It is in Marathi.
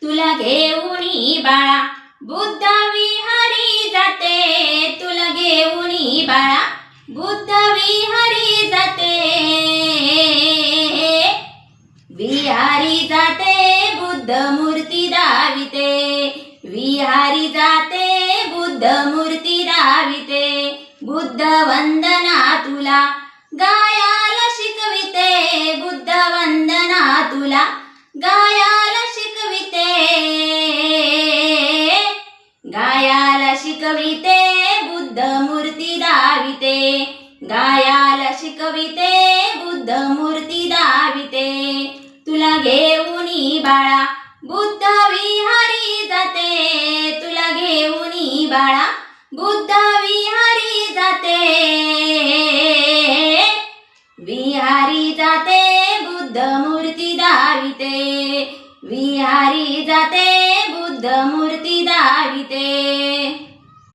तुला घेऊनी बाळा बुद्ध विहारी जाते, तुला घेऊनी बाळा बुद्ध विहारी जाते, विहारी जाते बुद्ध मूर्ती दाविते, विहारी जाते बुद्ध मूर्ती दाविते, बुद्ध वंदना तुला गायाला शिकविते, बुद्ध वंदना तुला गायाला शिकविते, गायाला शिकविते बुद्ध मूर्ती दाविते, गायाला शिकविते बुद्ध मूर्ती दाविते, तुला घेऊनी बाळा बुद्ध विहारी जाते, तुला घेऊनी बाळा बुद्ध विहारी जाते, विहारी जाते बुद्ध मूर्ती दाविते, विहारी जाते बुद्ध मूर्ती दाविते.